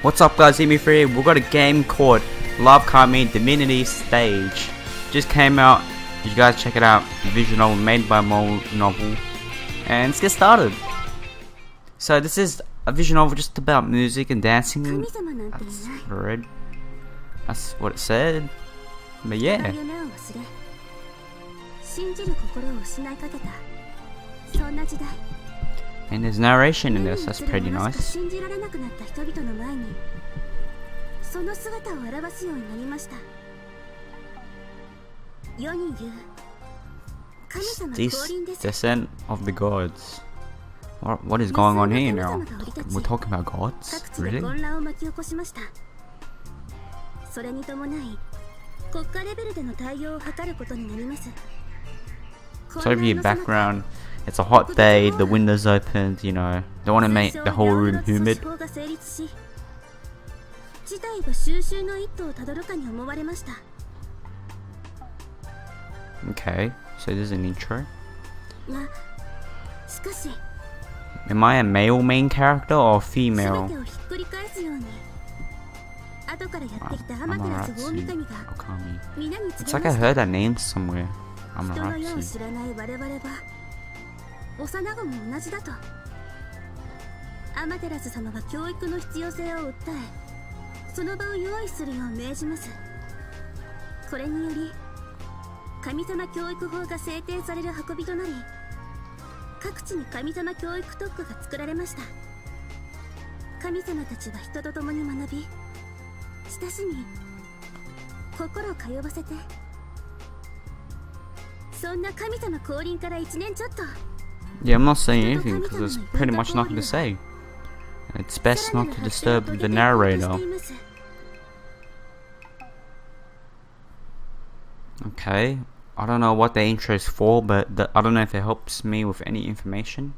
What's up guys, me3. We've got a game called LoveKami Divinity Stage. Just came out, you guys check it out. Visual novel made by novel. And let's get started. So this is a visual novel just about music and dancing. That's what it said. But yeah. And there's narration in this, that's pretty nice. This descent of the gods. What is going on here now? We're talking about gods? Really? So over your background, it's a hot day, the windows opened, you know, don't want to make the whole room humid. Okay, so this is an intro. Am I a male main character or female? It's like I heard that name somewhere. Yeah, I'm not saying anything because there's pretty much nothing to say. It's best not to disturb the narrator. Okay, I don't know what the intro is for, but I don't know if it helps me with any information.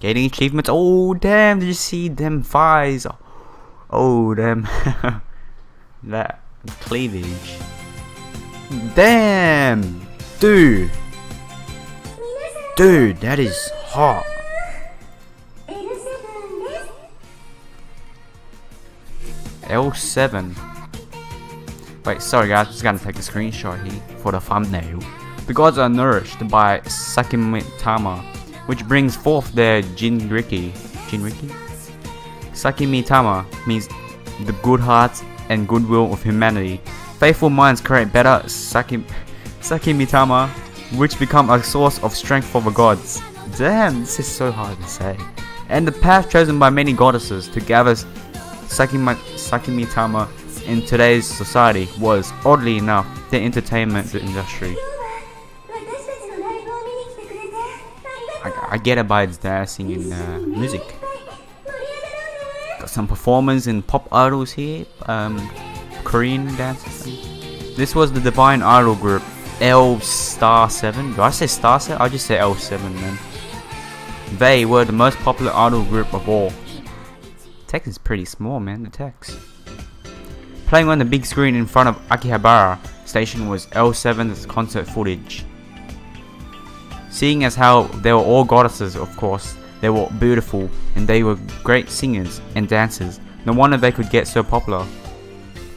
Getting achievements. Oh damn, did you see them thighs? Oh damn. That cleavage. Damn, dude, that is hot. L7. Wait, sorry guys, just gotta take a screenshot here for the thumbnail. The gods are nourished by Sakimitama, which brings forth their Jinriki. Sakimitama means the good hearts and goodwill of humanity. Faithful minds create better Sakimitama, which become a source of strength for the gods. Damn, this is so hard to say. And the path chosen by many goddesses to gather Sakimitama in today's society was, oddly enough, the entertainment industry. I get it by its dancing and music. Got some performers and pop idols here, Korean dancers. This was the Divine Idol group L7. Do I say star 7? I just say L7 man. They were the most popular idol group of all. Text is pretty small man, the text. Playing on the big screen in front of Akihabara station was L7's concert footage. Seeing as how they were all goddesses, of course, they were beautiful and they were great singers and dancers. No wonder they could get so popular.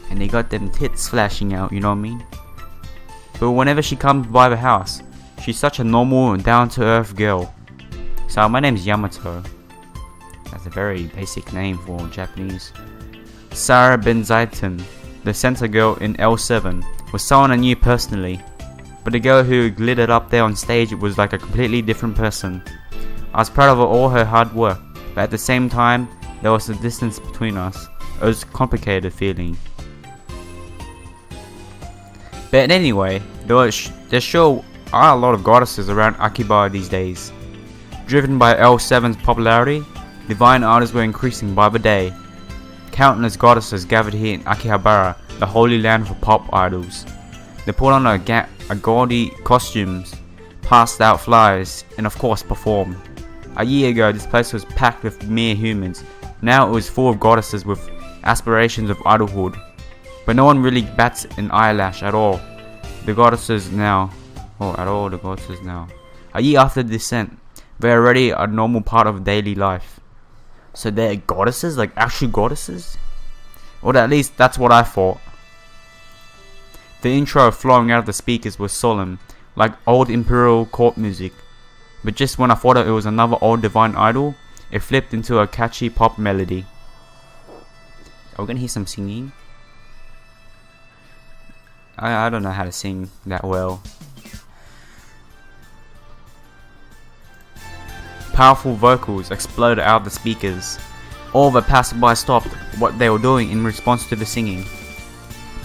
And they got them tits flashing out, you know what I mean? But whenever she comes by the house, she's such a normal and down-to-earth girl. So my name's Yamato. That's a very basic name for Japanese. Sarah Benzaiten, the center girl in L7, was someone I knew personally. But the girl who glittered up there on stage was like a completely different person. I was proud of all her hard work, but at the same time, there was a distance between us. It was a complicated feeling. But anyway, there sure are a lot of goddesses around Akihabara these days. Driven by L7's popularity, divine idols were increasing by the day. Countless goddesses gathered here in Akihabara, the holy land for pop idols. They put on a gaudy costumes, passed out flyers, and of course performed. A year ago, this place was packed with mere humans. Now it was full of goddesses with aspirations of idolhood. But no one really bats an eyelash at all. The goddesses now. A year after the descent, they are already a normal part of daily life. So they're goddesses, like actual goddesses? Or at least that's what I thought. The intro flowing out of the speakers was solemn, like old imperial court music. But just when I thought it was another old divine idol, it flipped into a catchy pop melody. Are we gonna hear some singing? I don't know how to sing that well. Powerful vocals exploded out of the speakers. All the passersby stopped what they were doing in response to the singing.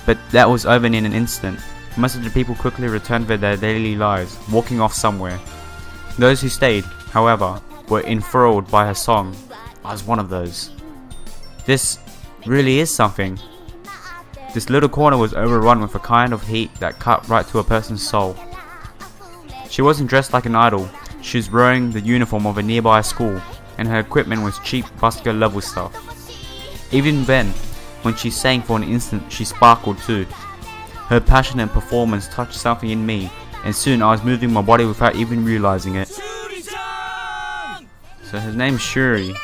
But that was over in an instant. Most of the people quickly returned to their daily lives, walking off somewhere. Those who stayed, however, were enthralled by her song. I was one of those. This really is something. This little corner was overrun with a kind of heat that cut right to a person's soul. She wasn't dressed like an idol. She was wearing the uniform of a nearby school, and her equipment was cheap busker level stuff. Even then, when she sang for an instant, she sparkled too. Her passionate performance touched something in me, and soon I was moving my body without even realizing it. So her name's Cherie.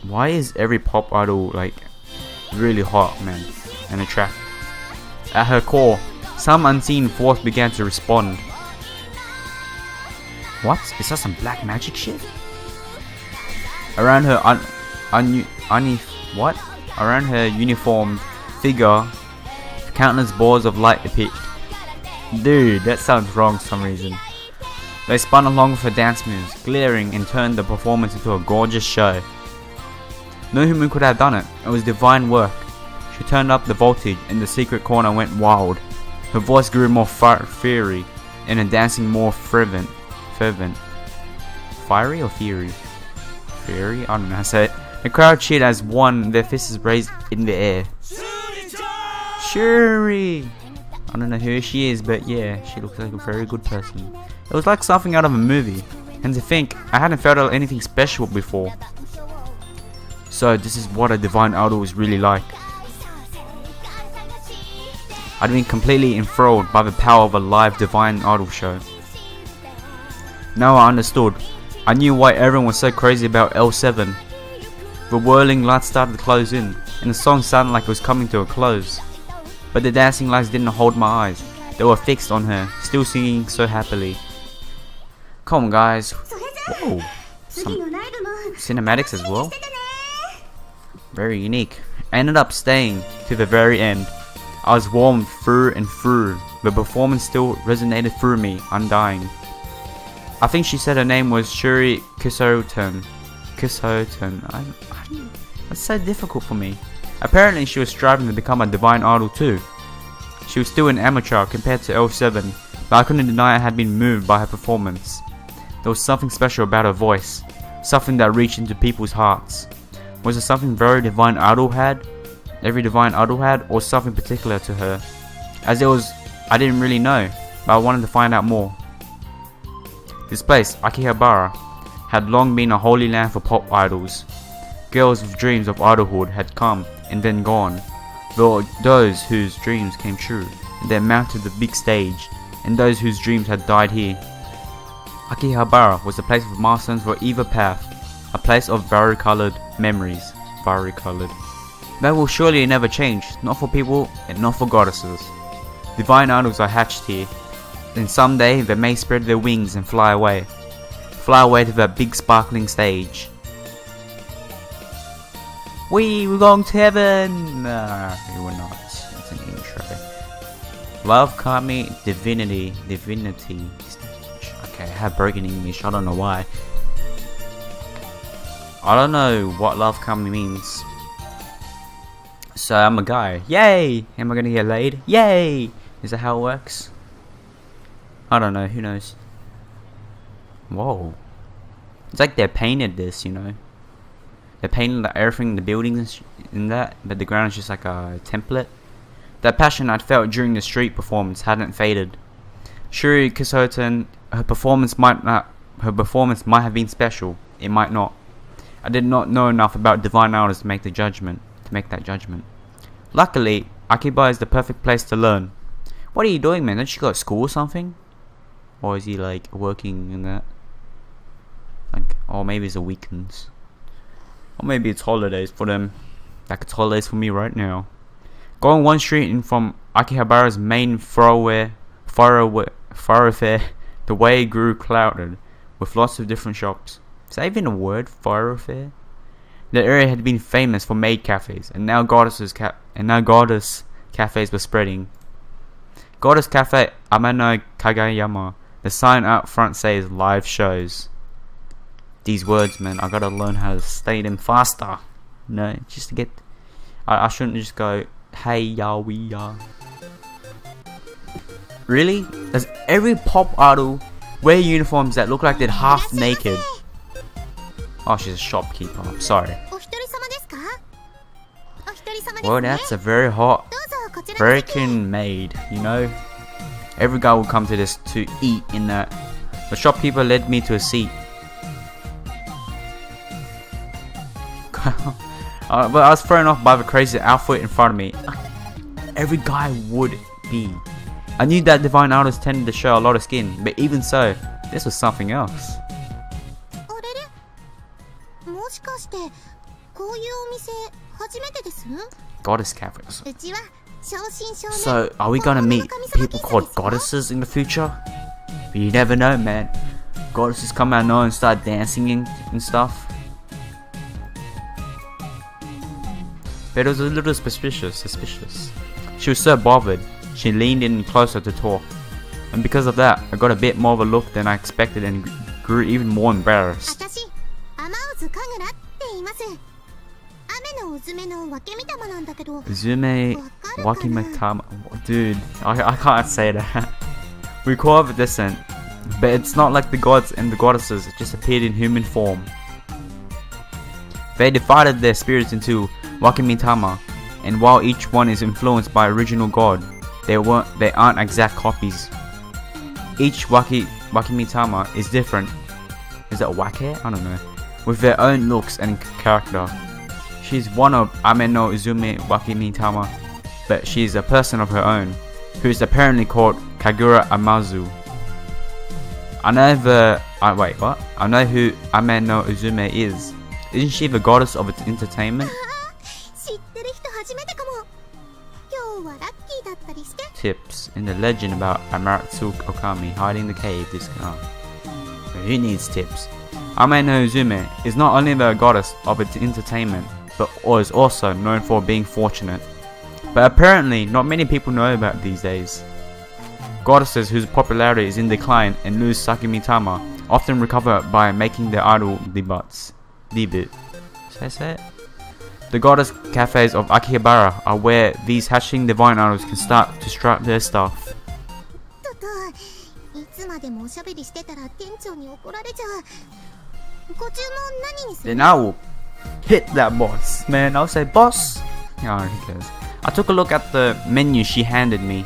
Why is every pop idol like really hot, man, and attractive? At her core, some unseen force began to respond. What? Is that some black magic shit? Around her Around her uniformed figure, countless balls of light appeared. Dude, that sounds wrong for some reason. They spun along with her dance moves, glaring and turned the performance into a gorgeous show. No human could have done it. It was divine work. She turned up the voltage and the secret corner went wild. Her voice grew more fiery and her dancing more fervent. Fiery or fiery? Fiery? I don't know how to say it. The crowd cheered as one, their fists raised in the air. Cherie! I don't know who she is, but yeah, she looks like a very good person. It was like something out of a movie. And to think, I hadn't felt anything special before. So this is what a divine idol is really like. I'd been completely enthralled by the power of a live divine idol show. Now I understood. I knew why everyone was so crazy about L7. The whirling lights started to close in, and the song sounded like it was coming to a close. But the dancing lights didn't hold my eyes. They were fixed on her, still singing so happily. Come on guys. Whoa. Some cinematics as well. Very unique. I ended up staying to the very end. I was warmed through and through. The performance still resonated through me, undying. I think she said her name was Cherie Kisoten. That's so difficult for me. Apparently she was striving to become a divine idol too. She was still an amateur compared to L7, but I couldn't deny I had been moved by her performance. There was something special about her voice, something that reached into people's hearts. Was it something every divine idol had, or something particular to her? As it was, I didn't really know, but I wanted to find out more. This place, Akihabara, had long been a holy land for pop idols. Girls with dreams of idolhood had come and then gone. Those whose dreams came true and then mounted the big stage, and those whose dreams had died here. Akihabara was a place of milestones for either path, a place of varicolored memories. That will surely never change, not for people and not for goddesses. Divine idols are hatched here, and someday they may spread their wings and fly away to that big sparkling stage. We're going to heaven! Nah, we were not. It's an intro. LoveKami Divinity Stage. Okay, I have broken English, I don't know why. I don't know what LoveKami means. So I'm a guy. Yay! Am I gonna get laid? Yay! Is that how it works? I don't know, who knows? Whoa. It's like they painted this, you know. They painted everything, the buildings and that, but the ground is just like a template. That passion I'd felt during the street performance hadn't faded. Cherie Kisoten, her performance might have been special. It might not. I did not know enough about divine idols to make that judgment. Luckily, Akihabara is the perfect place to learn. What are you doing, man? Don't you go to school or something? Or is he like working in that? Or maybe it's the weekends. Or maybe it's holidays for them. Like it's holidays for me right now. Going one street in from Akihabara's main thoroughfare, the way grew clouded, with lots of different shops. Is that even a word? Thoroughfare? The area had been famous for maid cafes, and now goddess cafes were spreading. Goddess Cafe Amano Kagayama. The sign out front says live shows. These words, man, I gotta learn how to say them faster. No, just to get. I shouldn't just go, hey ya we ya. Really? Does every pop idol wear uniforms that look like they're half naked? Oh, she's a shopkeeper. I'm sorry. Well, that's a very hot, very clean maid, you know? Every guy will come to this to eat in that. The shopkeeper led me to a seat. But I was thrown off by the crazy outfit in front of me. Every guy would be. I knew that divine artists tended to show a lot of skin, but even so, this was something else. Goddess cafes. So, are we gonna meet people called goddesses in the future? But you never know, man. Goddesses come out now and start dancing and stuff. But it was a little suspicious. She was so bothered, she leaned in closer to talk. And because of that, I got a bit more of a look than I expected and grew even more embarrassed. Uzume Wakimatama. Dude, I can't say that. We call it descent, but it's not like the gods and the goddesses just appeared in human form. They divided their spirits into Wakimitama, and while each one is influenced by original god, they aren't exact copies. Each Wakimitama is different. Is it wake? I don't know. With their own looks and character. She's one of Ameno Uzume Wakimitama, but she is a person of her own, who is apparently called Kagura Amazu. I know who Ameno Uzume is. Isn't she the goddess of entertainment? Tips in the legend about Amaterasu Okami hiding the cave this who needs tips? Ameno Uzume is not only the goddess of entertainment, but is also known for being fortunate. But apparently, not many people know about these days. Goddesses whose popularity is in decline and lose Sakimitama often recover by making their idol debut. Should I say it? The goddess cafes of Akihabara are where these hatching divine idols can start to strut their stuff. Then I will hit that boss, man. I'll say, boss. Oh, who cares? I took a look at the menu she handed me.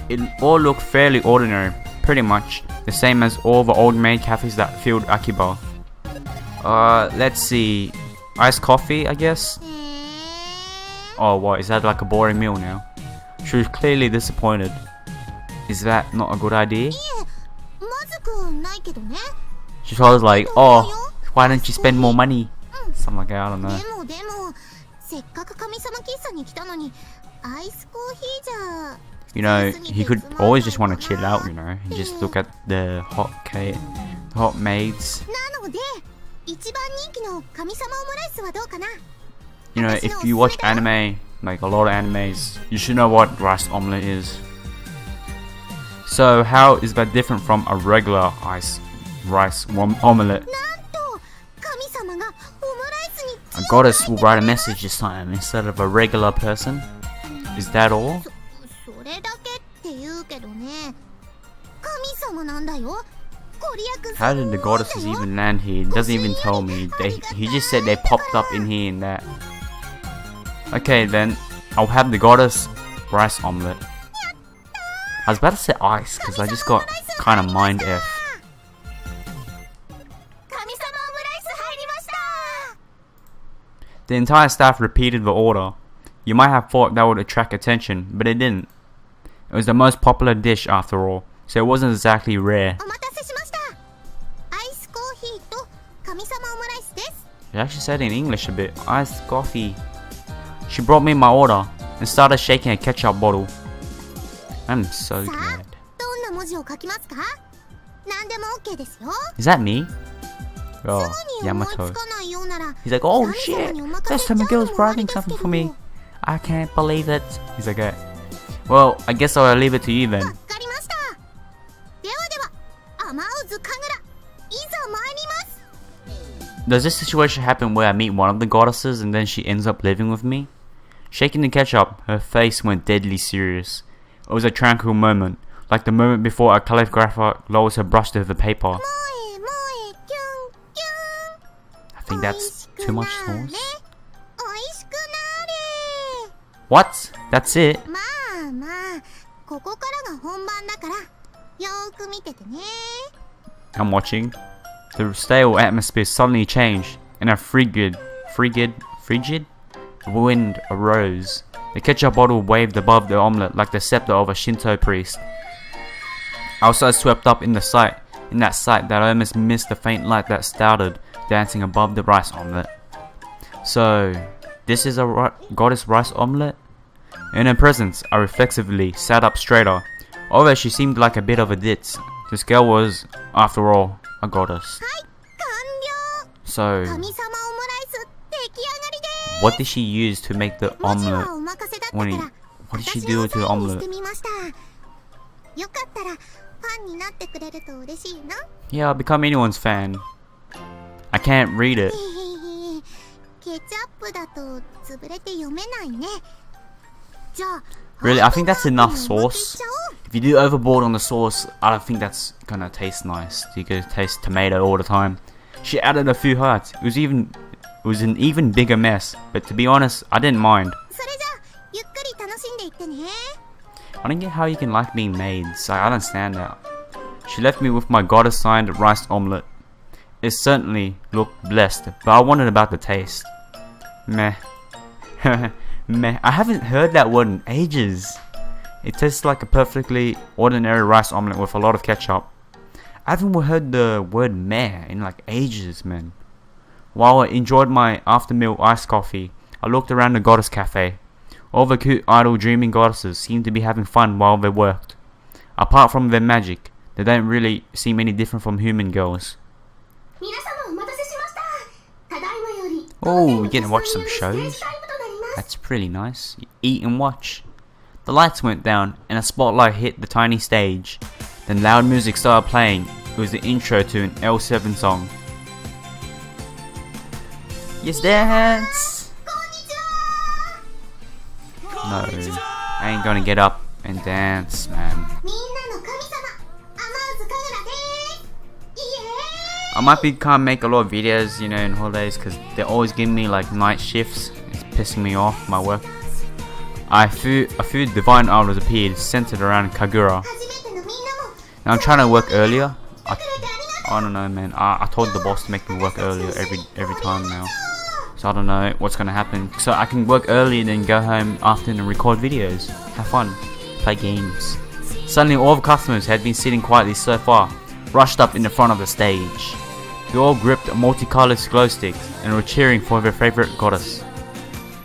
It all looked fairly ordinary, pretty much the same as all the old maid cafes that filled Akihabara. Let's see. Iced coffee, I guess? Oh, what? Is that like a boring meal now? She was clearly disappointed. Is that not a good idea? She told us like, oh, why don't you spend more money? Something like that, I don't know. You know, he could always just want to chill out, you know, and just look at the hot maids. You know, if you watch anime, like a lot of animes, you should know what rice omelette is. So how is that different from a regular rice omelette? A goddess will write a message this time instead of a regular person. Is that all? How did the goddesses even land here? It doesn't even tell me. He just said they popped up in here and that. Okay then, I'll have the goddess rice omelette. I was about to say ice because I just got kind of mind F. The entire staff repeated the order. You might have thought that would attract attention, but it didn't. It was the most popular dish after all, so it wasn't exactly rare. She actually said it in English a bit. Iced coffee. She brought me my order and started shaking a ketchup bottle. I'm so glad. Is that me? Oh, Yamato. He's like, oh shit, first time a girl's writing something for me. I can't believe it. He's like, well, I guess I'll leave it to you then. Does this situation happen where I meet one of the goddesses and then she ends up living with me? Shaking the ketchup, her face went deadly serious. It was a tranquil moment, like the moment before a calligrapher lowers her brush to the paper. I think that's too much sauce. What? That's it? I'm watching. The stale atmosphere suddenly changed, and a frigid wind arose. The ketchup bottle waved above the omelette like the scepter of a Shinto priest. I was so swept up in that sight that I almost missed the faint light that started dancing above the rice omelette. So, this is a goddess rice omelette? In her presence, I reflexively sat up straighter. Although she seemed like a bit of a ditz, this girl was, after all, a goddess. So, what did she use to make the omelette? What did she do to the omelette? Yeah, I'll become anyone's fan. I can't read it. Really, I think that's enough sauce. If you do overboard on the sauce, I don't think that's gonna taste nice. You could taste tomato all the time. She added a few hearts. It was an even bigger mess, but to be honest, I didn't mind. I don't get how you can like being made, so I don't understand that. She left me with my goddess-signed rice omelette. It certainly looked blessed, but I wondered about the taste. Meh. Meh. I haven't heard that word in ages. It tastes like a perfectly ordinary rice omelette with a lot of ketchup. I haven't heard the word meh in like ages, man. While I enjoyed my after-meal iced coffee, I looked around the goddess cafe. All the cute, idle, dreaming goddesses seemed to be having fun while they worked. Apart from their magic, they don't really seem any different from human girls. Oh, we get to watch some shows? That's pretty nice. Eat and watch. The lights went down and a spotlight hit the tiny stage. Then loud music started playing. It was the intro to an L7 song. Yes, dance! No, I ain't gonna get up and dance, man. I might can't make a lot of videos, you know, in holidays because they're always giving me like night shifts. It's pissing me off, my work. A few divine idols appeared centered around Kagura. Now I'm trying to work earlier. I don't know, man. I told the boss to make me work earlier every time now. So I don't know what's gonna happen. So I can work early and then go home after and record videos. Have fun. Play games. Suddenly all the customers had been sitting quietly so far, rushed up in the front of the stage. They all gripped multicolored glow sticks and were cheering for their favorite goddess.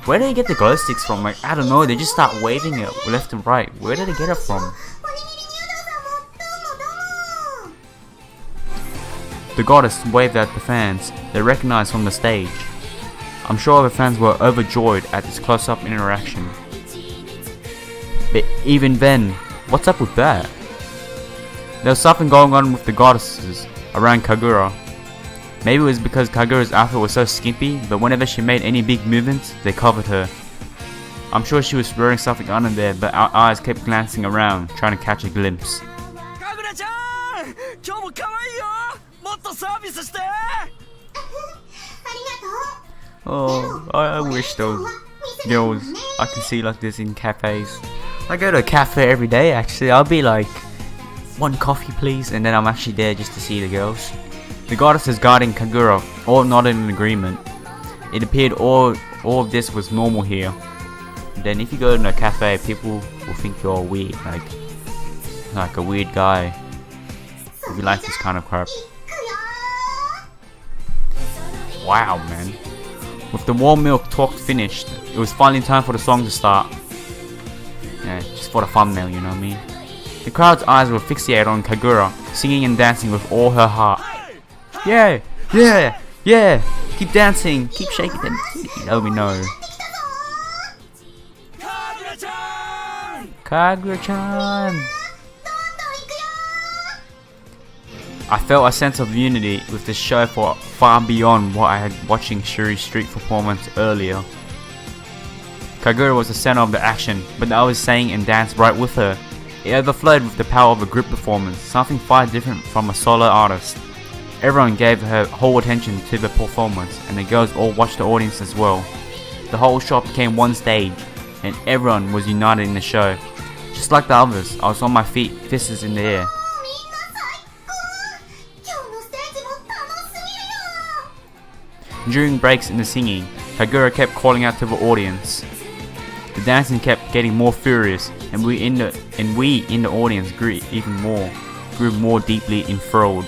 Where did they get the glow sticks from? Like, I don't know, they just start waving it left and right. Where did they get it from? The goddess waved at the fans they recognized from the stage. I'm sure the fans were overjoyed at this close-up interaction. But even then, what's up with that? There was something going on with the goddesses around Kagura. Maybe it was because Kagura's outfit was so skimpy, but whenever she made any big movements, they covered her. I'm sure she was wearing something under there, but our eyes kept glancing around, trying to catch a glimpse. Oh, I wish those girls I can see like this in cafes. I go to a cafe every day actually. I'll be like, one coffee please, and then I'm actually there just to see the girls. The goddesses guarding Kagura all nodded in agreement. It appeared all of this was normal here. And then if you go to a cafe, people will think you're weird, like a weird guy. If you like this kind of crap. Wow, man. With the warm milk talk finished, it was finally time for the song to start. Yeah, just for the thumbnail, you know what I mean? The crowd's eyes were fixated on Kagura, singing and dancing with all her heart. Yeah, yeah, yeah! Keep dancing, keep shaking them titties. Oh, we know. Kagura-chan! I felt a sense of unity with the show far beyond what I had watching Cherie's street performance earlier. Kagura was the center of the action, but I was sang and danced right with her. It overflowed with the power of a group performance, something far different from a solo artist. Everyone gave her whole attention to the performance, and the girls all watched the audience as well. The whole shop became one stage, and everyone was united in the show. Just like the others, I was on my feet, fists in the air. During breaks in the singing, Kagura kept calling out to the audience. The dancing kept getting more furious, and we in the audience grew more deeply enthralled.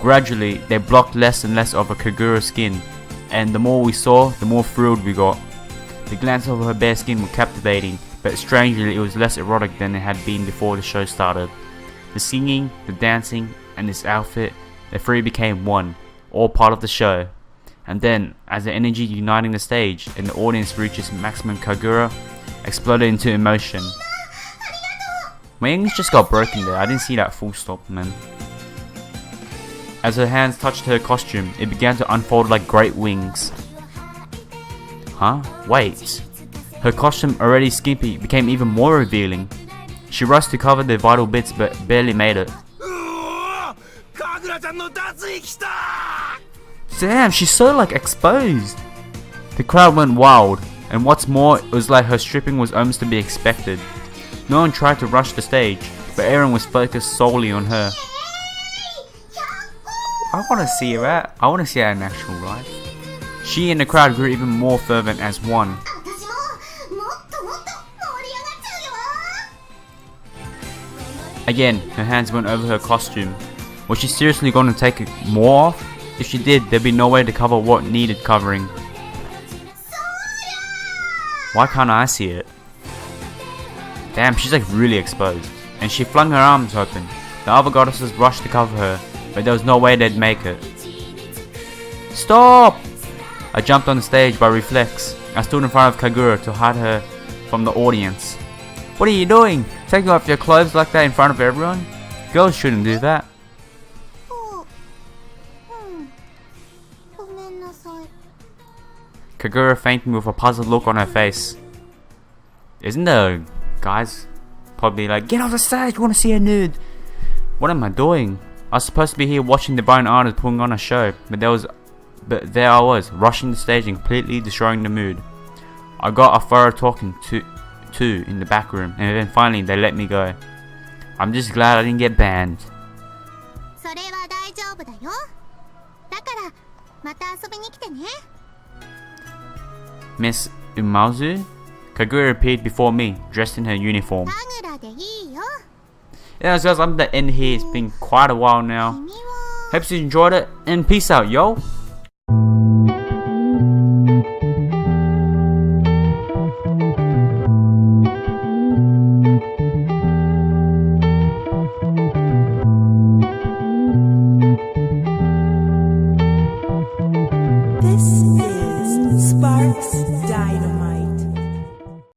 Gradually, they blocked less and less of a Kagura skin, and the more we saw, the more thrilled we got. The glance of her bare skin was captivating, but strangely it was less erotic than it had been before the show started. The singing, the dancing, and this outfit, the three became one, all part of the show. And then, as the energy uniting the stage and the audience reaches maximum, Kagura exploded into emotion. My English just got broken there, I didn't see that full stop, man. As her hands touched her costume, it began to unfold like great wings. Huh? Wait. Her costume, already skimpy, became even more revealing. She rushed to cover the vital bits but barely made it. Damn, she's so like exposed. The crowd went wild, and what's more, it was like her stripping was almost to be expected. No one tried to rush the stage, but everyone was focused solely on her. I want to see her in actual life. She and the crowd grew even more fervent as one. Again, her hands went over her costume. Was she seriously going to take more off? If she did, there'd be no way to cover what needed covering. Why can't I see it? Damn, she's like really exposed. And she flung her arms open. The other goddesses rushed to cover her, but there was no way they'd make it. Stop! I jumped on the stage by reflex. I stood in front of Kagura to hide her from the audience. What are you doing? Taking off your clothes like that in front of everyone? Girls shouldn't do that. Kagura fainted with a puzzled look on her face. Isn't the guys probably like, get off the stage, we want to see a nude? What am I doing? I was supposed to be here watching the Divine Artist putting on a show, but there I was, rushing the stage and completely destroying the mood. I got a thorough talking to in the back room, and then finally they let me go. I'm just glad I didn't get banned. Miss Umazu? Kagura appeared before me, dressed in her uniform. Yeah, guys, I'm at the end here. It's been quite a while now. Hope you enjoyed it, and peace out, yo! This is Sparks Dive.